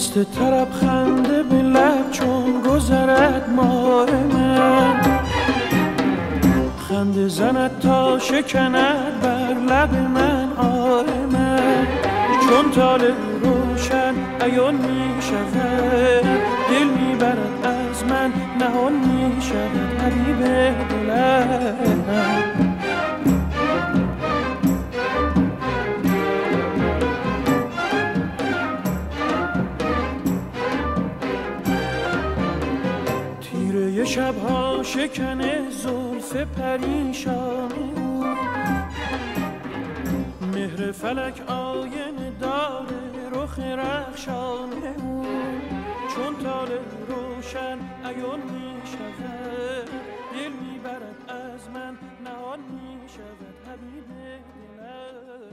مست طرب خنده به لب چون گذرد ماه من، خنده زند تا شکند بر لب من آه من. چون طالع روشن عیان می شود، دل می برد از من نهان می شود حبیب دلم. تیره شبها شکن زلف پریشان او، مهر فلک آینه داره رخ رخشان او. چون طالع روشن عیان می شود، دل می برد از من نهان می شود حبیب دلم.